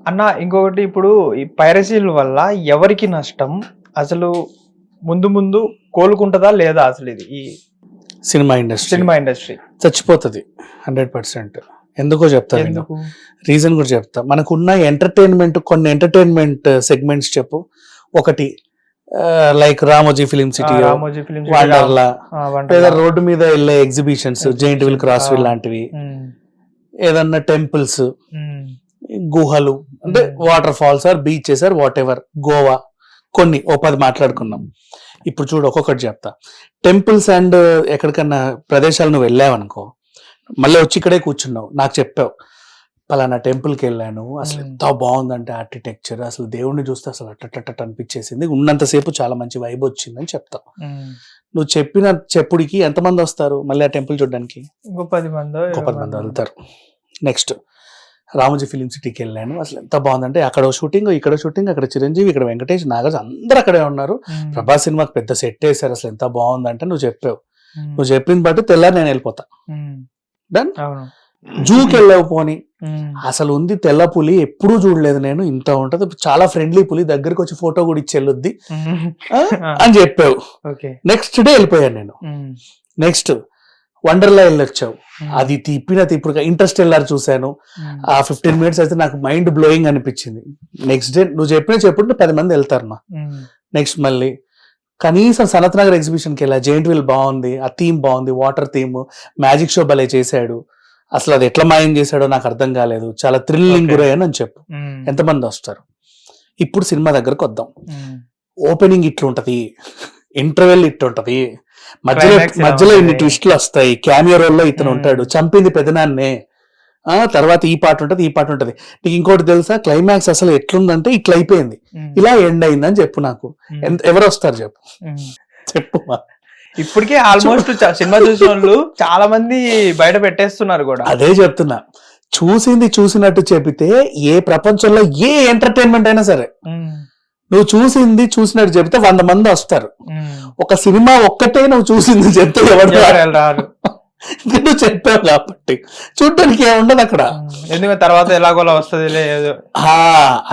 అన్న ఇంకొకటి ఇప్పుడు ఈ పైరసీల వల్ల ఎవరికి నష్టం? అసలు ముందు ముందు కోలుకుంటదా లేదా అసలు ఇది ఈ సినిమా ఇండస్ట్రీ చచ్చిపోతుంది 100%. ఎందుకో చెప్తా, ఎందుకు? రీజన్ కూడా చెప్తా. మనకున్న ఎంటర్టైన్మెంట్, కొన్ని ఎంటర్టైన్మెంట్ సెగ్మెంట్స్ చెప్పు. ఒకటి like Ramoji film city, Wonderla, లేదా రోడ్డు మీద వెళ్ళే exhibitions, giant wheel, cross wheel లాంటివి, ఏదన్నా టెంపుల్స్, గుహలు, అంటే water falls or beaches or whatever, Goa, కొన్ని 10 మాట్లాడుకున్నాం. ఇప్పుడు చూడు ఒక్కొక్కటి చెప్తా. టెంపుల్స్ అండ్ ఎక్కడికన్నా ప్రదేశాలు నువ్వు వెళ్ళావనుకో, మళ్ళీ వచ్చి ఇక్కడే కూర్చున్నావు, నాకు చెప్పావు పలానా టెంపుల్కి వెళ్ళాను, అసలు ఎంత బాగుందంటే ఆర్కిటెక్చర్, అసలు దేవుడిని చూస్తే అసలు అట్ట అనిపించేసింది, ఉన్నంతసేపు చాలా మంచి వైబ్ వచ్చిందని చెప్తావు. నువ్వు చెప్పిన చెప్పుడికి ఎంతమంది వస్తారు మళ్ళీ ఆ టెంపుల్ చూడడానికి? ఇంకో 10 మంది వెళ్తారు. నెక్స్ట్ రామోజీ ఫిలిం సిటీకి వెళ్ళాను, అసలు ఎంత బాగుందంటే అక్కడ షూటింగ్, ఇక్కడ షూటింగ్, అక్కడ చిరంజీవి, ఇక్కడ వెంకటేష్, నాగార్జున అందరూ అక్కడే ఉన్నారు, ప్రభాస్ సినిమాకి పెద్ద సెట్ వేశారు, అసలు ఎంత బాగుందంటే నువ్వు చెప్పావు. నువ్వు చెప్పింది బట్టి తెల్లారి నేను వెళ్ళిపోతా. డన్. జూకి వెళ్ళావు పోని, అసలు ఉంది తెల్ల పులి, ఎప్పుడూ చూడలేదు నేను, ఇంత ఉంటది, చాలా ఫ్రెండ్లీ పులి, దగ్గరికి వచ్చి ఫోటో కూడా ఇచ్చి వెళ్ళొద్ది అని చెప్పావు. నెక్స్ట్ డే వెళ్ళిపోయాను నేను. నెక్స్ట్ వండర్లా వెళ్ళొచ్చావు, అది తిప్పుడు ఇంట్రెస్ట్ వెళ్ళారు చూశాను, ఆ 15 minutes అయితే నాకు మైండ్ బ్లోయింగ్ అనిపించింది. నెక్స్ట్ డే నువ్వు చెప్పుంటే 10 మంది వెళ్తారు మా. నెక్స్ట్ మళ్ళీ కనీసం సనత్ నగర్ ఎగ్జిబిషన్కి వెళ్ళా, జైంట్ వీల్ బాగుంది, ఆ థీమ్ బాగుంది, వాటర్ థీమ్, మ్యాజిక్ షో భలే చేశాడు, అసలు అది ఎట్లా మాయం చేశాడో నాకు అర్థం కాలేదు, చాలా థ్రిల్లింగ్ గురయ్యాను అని చెప్పు. ఎంతమంది వస్తారు? ఇప్పుడు సినిమా దగ్గరకు వద్దాం. ఓపెనింగ్ ఇట్లుంటది, ఇంటర్వెల్ ఇట్లుంటది, మధ్యలో ఇన్ని ట్విస్టులు వస్తాయి, క్యామియో రోల్లో ఇతను ఉంటాడు, చంపింది పెదనాన్నే, తర్వాత ఈ పాట ఉంటది. నీకు ఇంకోటి తెలుసా, క్లైమాక్స్ అసలు ఎట్లుందంటే ఇట్లా అయిపోయింది, ఇలా ఎండ్ అయిందని చెప్పు. నాకు ఎవరు వస్తారు చెప్పు. ఇప్పటికే ఆల్మోస్ట్ సినిమా చూసిన వాళ్ళు చాలా మంది బయట పెట్టేస్తున్నారు కూడా. అదే చెప్తున్నా, చూసినట్టు చెబితే ఏ ప్రపంచంలో ఏ ఎంటర్టైన్మెంట్ అయినా సరే, నువ్వు చూసినట్టు చెబితే 100 మంది వస్తారు. ఒక సినిమా ఒక్కటే నువ్వు చూసింది చెప్తే ఎవరు రారు. నువ్వు చెప్పావు కాబట్టి చూడడానికి ఏముండదు అక్కడ, ఎందుకంటే తర్వాత ఎలాగోలా వస్తుంది.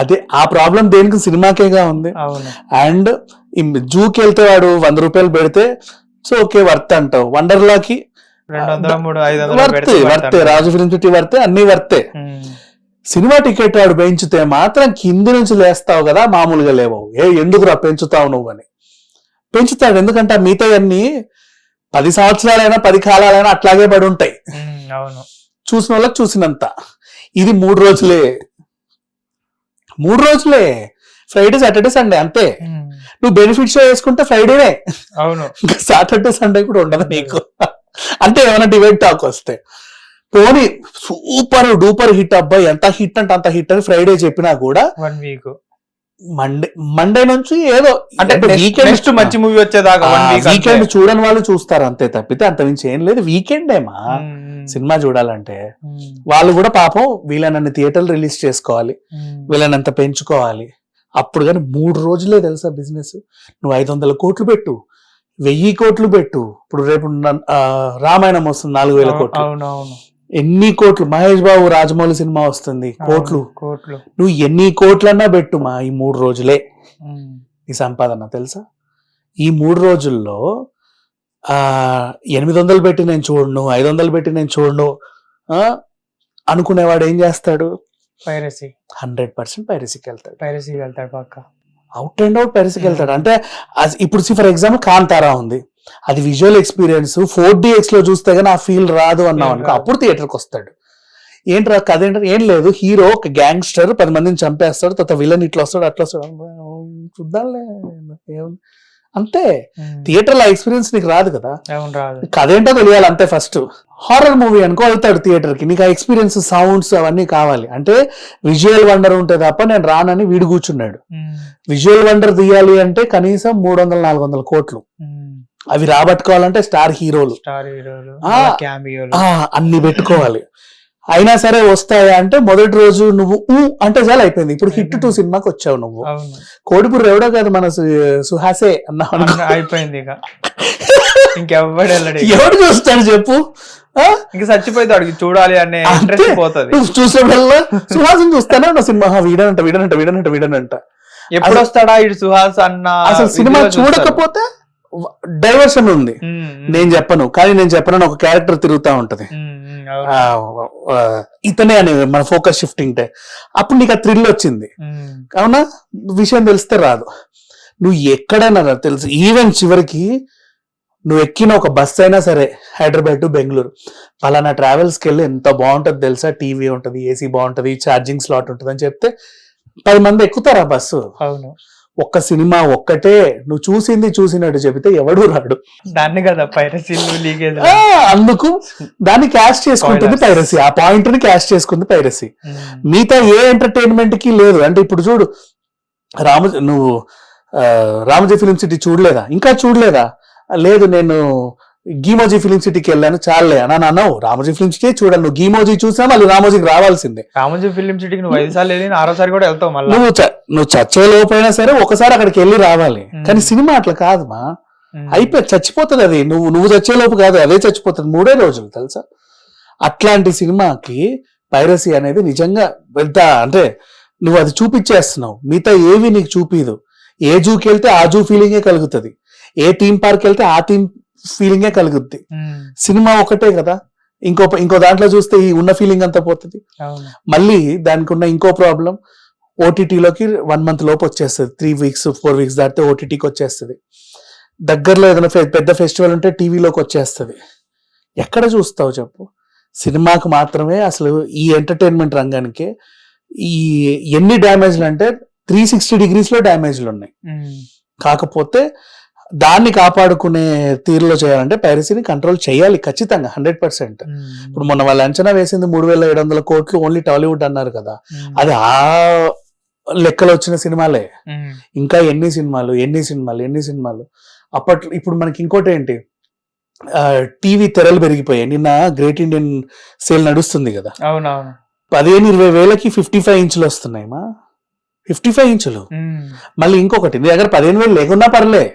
అదే ఆ ప్రాబ్లం దేనికి, సినిమాకేగా ఉంది. అండ్ జూకి వెళ్తే వాడు 100 రూపాయలు పెడితే సో ఓకే వర్త్ అంటావు, వండర్లాకి 200-300 వర్తే, రాజు ఫిలిం సిటీ వర్తే, అన్ని వర్తే. సినిమా టికెట్ వాడు పెంచితే మాత్రం కింది నుంచి లేస్తావు కదా, మామూలుగా లేవవు. ఎందుకురా పెంచుతావు నువ్వు అని. పెంచుతాడు, ఎందుకంటే మిగతా అన్ని 10 సంవత్సరాలైనా 10 కాలాలైనా అట్లాగే పడి ఉంటాయి. చూసిన వాళ్ళకి చూసినంత. ఇది 3 రోజులే, ఫ్రైడే, సాటర్డే, సండే అంతే. నువ్వు బెనిఫిట్ షో వేసుకుంటే ఫ్రైడేనే, సాటర్డే, సండే కూడా ఉండదు నీకు. అంటే ఏమైనా డివైడ్ టాక్ వస్తే పోనీ సూపర్ డూపర్ హిట్, అబ్బాయి ఎంత హిట్ అంటే అంత హిట్ అని ఫ్రైడే చెప్పినా కూడా 1 వీక్, మండే నుంచి ఏదో అంటే వీకెండ్ మంచి మూవీ వచ్చేదాకా వీకెండ్ చూడని వాళ్ళు చూస్తారు అంతే తప్పితే అంతమించి ఏం లేదు. వీకెండ్ ఏమా సినిమా చూడాలంటే వాళ్ళు కూడా పాపం వీళ్ళనన్ని థియేటర్లు రిలీజ్ చేసుకోవాలి, వీళ్ళనంత పెంచుకోవాలి. అప్పుడు కానీ 3 రోజులే తెలుసా బిజినెస్. నువ్వు 500 కోట్లు పెట్టు, 1000 కోట్లు పెట్టు, ఇప్పుడు రేపు రామాయణం వస్తుంది 4000 కోట్లు, ఎన్ని కోట్లు, మహేష్ బాబు రాజమౌళి సినిమా వస్తుంది, కోట్లు. నువ్వు ఎన్ని కోట్లన్నా పెట్టు మా, ఈ 3 రోజులే నీ సంపాదన తెలుసా. ఈ 3 రోజుల్లో 800 పెట్టి నేను చూడను, 500 పెట్టి నేను చూడను అనుకునేవాడు ఏం చేస్తాడు? పైరసీ. 100% పైరసీకి వెళ్తాడు పక్క, అవుట్ అండ్ అవుట్ పైరసీకి వెళ్తాడు. అంటే ఇప్పుడు ఫర్ ఎగ్జాంపుల్ కాంతారా ఉంది, అది విజువల్ ఎక్స్పీరియన్స్ 4DX లో చూస్తే గానీ ఆ ఫీల్ రాదు అన్నావు అనుకో, అప్పుడు థియేటర్కి వస్తాడు. ఏంట్రా కథ ఏంటంటే ఏం లేదు, హీరో ఒక గ్యాంగ్స్టర్ 10 మందిని చంపేస్తాడు, తర్వాత విలన్ ఇట్లా వస్తాడు అట్లా వస్తాడు, చూద్దాంలే అంతే. థియేటర్ లో ఎక్స్పీరియన్స్ నీకు రాదు కదా, కథ ఏంటో తెలియాలి అంతే. ఫస్ట్ హారర్ మూవీ అనుకో వెళ్తాడు థియేటర్ కి, నీకు ఆ ఎక్స్పీరియన్స్, సౌండ్స్ అవన్నీ కావాలి. అంటే విజువల్ వండర్ ఉంటే తప్ప నేను రానని వీడు కూర్చున్నాడు. విజువల్ వండర్ తీయాలి అంటే కనీసం 300-400 కోట్లు, అవి రాబట్టుకోవాలంటే స్టార్ హీరోలు అన్ని పెట్టుకోవాలి. అయినా సరే వస్తాయా అంటే మొదటి రోజు నువ్వు అంటే చాలా అయిపోయింది. ఇప్పుడు హిట్ 2 సినిమాకి వచ్చావు నువ్వు, కోడిపురు ఎవడో కాదు మన సుహాసే అన్నా అయిపోయింది. ఎవడు చూస్తాడు చెప్పు? ఇంకా చచ్చిపోతే అడిగి చూడాలి అనే ఇంట్రెస్ట్ పోతుంది. నువ్వు చూసినప్పుడల్లా సుహాసిని చూస్తానే ఉన్న సినిమా వీడనంట ఎప్పుడు వస్తాడా ఇటు సుహాస్ అన్న. అసలు సినిమా చూడకపోతే డైవర్షన్ ఉంది. నేను చెప్పను, కానీ నేను చెప్పనని ఒక క్యారెక్టర్ తిరుగుతా ఉంటది, ఇతనే అని మన ఫోకస్ షిఫ్టింగ్ టే అప్పుడు నీకు ఆ థ్రిల్ వచ్చింది. అవునా, విషయం తెలిస్తే రాదు. నువ్వు ఎక్కడైనా తెలుసు, ఈవెన్ చివరికి నువ్వు ఎక్కిన ఒక బస్ అయినా సరే హైదరాబాద్ టు బెంగళూరు పలానా ట్రావెల్స్కి వెళ్ళి ఎంత బాగుంటది తెలుసా, టీవీ ఉంటది, ఏసీ బాగుంటది, ఛార్జింగ్ స్లాట్ ఉంటది అని చెప్తే 10 మంది ఎక్కుతారా బస్సు. అవును, ఒక్క సినిమా ఒక్కటే నువ్వు చూసినట్టు చెబితే ఎవడు రాడు. దాన్ని కదా పైరసీలు లీకేజ్, అందుకు దాన్ని క్యాష్ చేసుకుంటుంది పైరసీ, ఆ పాయింట్ ని క్యాష్ చేసుకుంది పైరసీ. మిగతా ఏ ఎంటర్టైన్మెంట్ కి లేదు. అంటే ఇప్పుడు చూడు, నువ్వు రామోజీ ఫిలిం సిటీ చూడలేదా? ఇంకా చూడలేదా? లేదు, నేను గీమోజీ ఫిలిం సిటీకి వెళ్ళాను, చాలే అని అన్నావు. రామోజీ ఫిలిం సిటీ చూడాలి, నువ్వు గీమోజీ చూసినా మళ్ళీ రామోజీకి రావాల్సిందే. రామోజీ ఫిలిం సిటీకి నువ్వు 5 సార్లు వెళ్ళి 6సారి కూడా వెళ్తావు. మళ్ళీ నువ్వు చచ్చే లోపైనా సరే ఒకసారి అక్కడికి వెళ్ళి రావాలి. కానీ సినిమా అట్లా కాదుమా, అయిపోయి చచ్చిపోతుంది అది. నువ్వు చచ్చే లోపు కాదు, అదే చచ్చిపోతుంది 3 రోజులు తెలుసా. అట్లాంటి సినిమాకి పైరసీ అనేది నిజంగా పెద్ద, అంటే నువ్వు అది చూపించేస్తున్నావు, మిగతా ఏవి నీకు చూపిదు. ఏ జూకి వెళ్తే ఆ జూ ఫీలింగే కలుగుతుంది, ఏ థీమ్ పార్క్ వెళ్తే ఆ థీమ్ ఫీలింగే కలుగుద్ది. సినిమా ఒకటే కదా, ఇంకో దాంట్లో చూస్తే ఈ ఉన్న ఫీలింగ్ అంతా పోతుంది. మళ్ళీ దానికి ఉన్న ఇంకో ప్రాబ్లం, ఓటీటీలోకి 1 month లోపు వచ్చేస్తుంది, 3 weeks 4 weeks దాటితే ఓటీటీకి వచ్చేస్తుంది. దగ్గరలో ఏదైనా పెద్ద ఫెస్టివల్ ఉంటే టీవీలోకి వచ్చేస్తుంది. ఎక్కడ చూస్తావు చెప్పు? సినిమాకు మాత్రమే అసలు ఈ ఎంటర్టైన్మెంట్ రంగానికి ఈ ఎన్ని డ్యామేజ్లు అంటే 360 degrees లో డ్యామేజ్లు ఉన్నాయి. కాకపోతే దాన్ని కాపాడుకునే తీరులో చేయాలంటే పైరసీని కంట్రోల్ చేయాలి ఖచ్చితంగా 100%. ఇప్పుడు మొన్న వాళ్ళు అంచనా వేసింది 3700 కోట్లు ఓన్లీ టాలీవుడ్ అన్నారు కదా, అది ఆ లెక్కలో వచ్చిన సినిమాలే. ఇంకా ఎన్ని సినిమాలు అప్పట్లో. ఇప్పుడు మనకి ఇంకోటి ఏంటి, టీవీ తెరలు పెరిగిపోయాయి. నిన్న గ్రేట్ ఇండియన్ సేల్ నడుస్తుంది కదా, 15-20 వేలకి 55 ఇంచులు వస్తున్నాయి మా, 55 ఇంచులు. మళ్ళీ ఇంకొకటి, నీ దగ్గర 15,000 లేకున్నా పర్లే,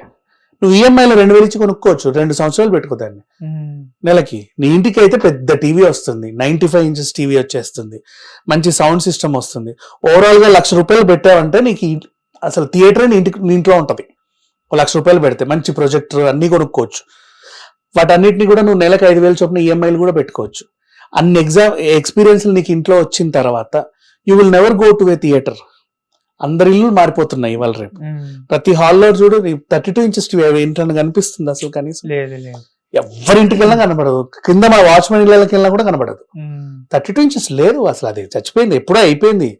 నువ్వు ఈఎంఐలో 2,000 ఇచ్చి కొనుక్కోవచ్చు, 2 సంవత్సరాలు పెట్టుకోదాన్ని నెలకి. నీ ఇంటికి అయితే పెద్ద టీవీ వస్తుంది, 95 inches టీవీ వచ్చేస్తుంది, మంచి సౌండ్ సిస్టమ్ వస్తుంది. ఓవరాల్ గా ₹1,00,000 పెట్టావంటే నీకు అసలు థియేటర్ నీ ఇంట్లో ఉంటది. ₹1,00,000 పెడితే మంచి ప్రొజెక్టర్ అన్ని కొనుక్కోవచ్చు. వాటన్నిటిని కూడా నువ్వు నెలకు 5,000 చొప్పున ఈఎంఐలు కూడా పెట్టుకోవచ్చు. అన్ని ఎక్స్పీరియన్స్లు నీకు ఇంట్లో వచ్చిన తర్వాత you will never go to A theatre. అందరి ఇల్లు మారిపోతున్నాయి ఇవాళ రేపు. ప్రతి హాల్లో చూడు 32 inches టీవీ ఇంట్లో కనిపిస్తుంది అసలు కనీసం? ఎవరింటికి వెళ్ళినా కనబడదు, కింద మా వాచ్మెన్ ఇళ్ళకి వెళ్ళినా కూడా కనబడదు. 32 inches లేదు అసలు, అది చచ్చిపోయింది, ఎప్పుడో అయిపోయింది.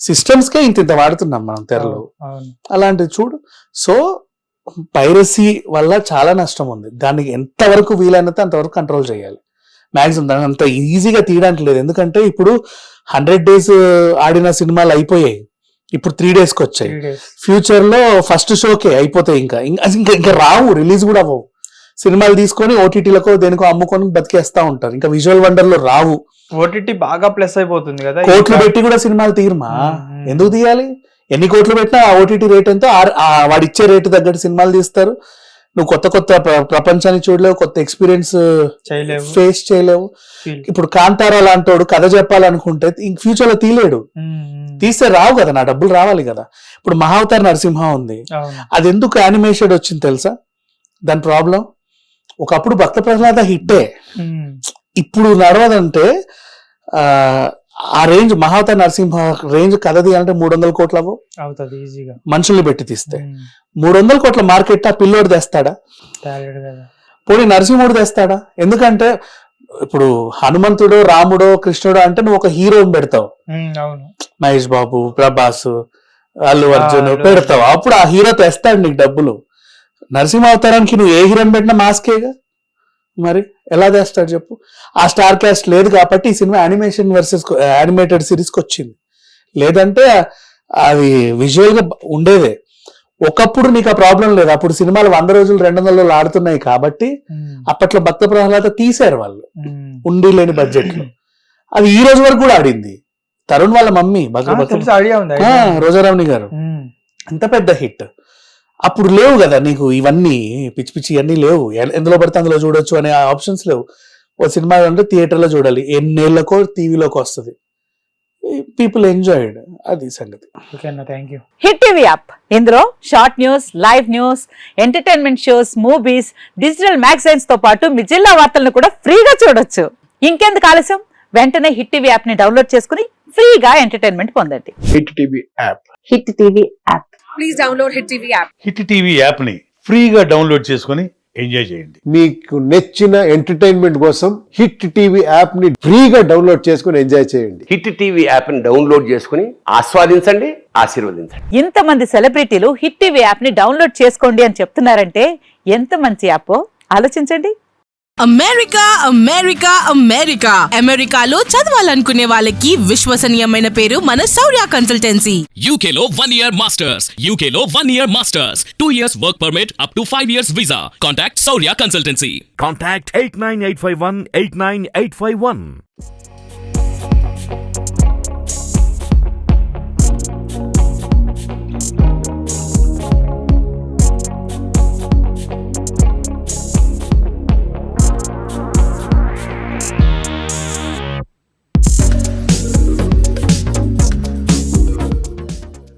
సిస్టమ్స్ కే ఇంత వాడుతున్నాం మనం తెరలు. అలాంటివి చూడు. సో పైరసీ వల్ల చాలా నష్టం ఉంది. దానికి ఎంతవరకు వీలైనంత అంతవరకు కంట్రోల్ చేయాలి మాక్సిమం. దాన్ని అంత ఈజీగా తీయడానికి లేదు. ఎందుకంటే ఇప్పుడు 100 days ఆడిన సినిమాలు అయిపోయాయి, ఇప్పుడు 3 daysకి వచ్చాయి. ఫ్యూచర్ లో ఫస్ట్ షోకే అయిపోతాయి, ఇంకా రావు, రిలీజ్ కూడా అవ్వవు. సినిమాలు తీసుకొని ఓటీటీలకో దేనికో అమ్ముకొని బతికేస్తా ఉంటారు. ఇంకా విజువల్ వండర్ లో రావు. ఓటీటీ బాగా ప్లస్ అయిపోతుంది కదా, కోట్లు పెట్టి కూడా సినిమాలు తీయమా? ఎందుకు తీయాలి? ఎన్ని కోట్లు పెట్టినా ఆ ఓటీటీ రేట్ ఎంతో వాడిచ్చే రేటు తగ్గట్టు సినిమాలు తీస్తారు. నువ్వు కొత్త ప్రపంచాన్ని చూడలేవు, కొత్త ఎక్స్పీరియన్స్ ఫేస్ చేయలేవు. ఇప్పుడు కాంతారా లాంటోడు కథ చెప్పాలనుకుంటే ఫ్యూచర్ లో తీయలేడు, తీస్తే రావు కదా, నా డబ్బులు రావాలి కదా. ఇప్పుడు మహావతార్ నరసింహ ఉంది, అది ఎందుకు యానిమేషన్ వచ్చింది తెలుసా? దాని ప్రాబ్లం, ఒకప్పుడు భక్త ప్రహ్లాద హిట్టే, ఇప్పుడు నడవదంటే ఆ రేంజ్ మహావతార్ నరసింహ రేంజ్ కథ తీయాలంటే 300 కోట్లు అవుతుంది ఈజీగా, మనుషుల్ని పెట్టి తీస్తే. 300 కోట్ల మార్కెట్ ఆ పిల్లోడు తెస్తాడా? పోనీ నరసింహుడు తెస్తాడా? ఎందుకంటే ఇప్పుడు హనుమంతుడు, రాముడో, కృష్ణుడో అంటే నువ్వు ఒక హీరోని పెడతావు, మహేష్ బాబు, ప్రభాస్, అల్లు అర్జున్ పెడతావు, అప్పుడు ఆ హీరో తెస్తాడు నీకు డబ్బులు. నరసింహ అవతారానికి నువ్వు ఏ హీరోని పెట్టినా మాస్కేగా, మరి ఎలా తెస్తాడు చెప్పు? ఆ స్టార్ క్యాస్ట్ లేదు కాబట్టి ఈ సినిమా యానిమేషన్ వర్సెస్ యానిమేటెడ్ సిరీస్కి వచ్చింది. లేదంటే అది విజువల్ గా ఉండేదే. ఒకప్పుడు నీకు ఆ ప్రాబ్లం లేదు, అప్పుడు సినిమాలు 100 రోజులు 200 రోజులు ఆడుతున్నాయి కాబట్టి అప్పట్లో భక్త ప్రహ్లాద తీశారు వాళ్ళు ఉండి లేని బడ్జెట్ లో. అది ఈ రోజు వరకు కూడా ఆడింది. తరుణ్ వాళ్ళ మమ్మీ రోజారావుని గారు, ఎంత పెద్ద హిట్. అప్పుడు లేవు కదా నీకు ఇవన్నీ పిచ్చి పిచ్చి ఇవన్నీ లేవు, ఎందులో పడితే అందులో చూడొచ్చు అనే ఆప్షన్స్ లేవు. ఓ సినిమా అంటే థియేటర్లో చూడాలి, ఎన్నేళ్ళకో టీవీలోకి వస్తుంది, పీపుల్ ఎంజాయ్డ్, అది సంగతి. ఓకే అన్న, thank you. Hit TV app, ఇందులో short news, live news, entertainment shows, movies, digital magazines తో పాటు మీ జిల్లా వార్తలను కూడా ఫ్రీగా చూడొచ్చు. ఇంకెందుకు ఆలస్యం, వెంటనే హిట్ టీవీ యాప్ ని డౌన్లోడ్ చేసుకుని ఫ్రీగా ఎంటర్టైన్మెంట్ పొందండి. Hit TV app. Hit TV app. Please download Hit TV app. Hit TV యాప్ని ఫ్రీగా డౌన్లోడ్ చేసుకొని ఎంజాయ్ చేయండి. మీకు నచ్చిన ఎంటర్టైన్మెంట్ కోసం హిట్ టీవీ యాప్ ని ఫ్రీగా డౌన్లోడ్ చేసుకుని ఎంజాయ్ చేయండి. హిట్ టీవీ యాప్ని డౌన్లోడ్ చేసుకుని ఆస్వాదించండి, ఆశీర్వదించండి. ఇంతమంది సెలబ్రిటీలు హిట్ టీవీ యాప్ ని డౌన్లోడ్ చేసుకోండి అని చెప్తున్నారంటే ఎంత మంచి యాప్ ఆలోచించండి. అమెరికా అమెరికా అమెరికా అమెరికాలో చదవాలనుకునే వాళ్ళకి విశ్వసనీయమైన పేరు మన శౌర్య కన్సల్టెన్సీ. UK లో 1 year masters, UK లో 1 year masters, 2 years work permit up to 5 years visa. Contact Saurya Consultancy. Contact 89851 89851.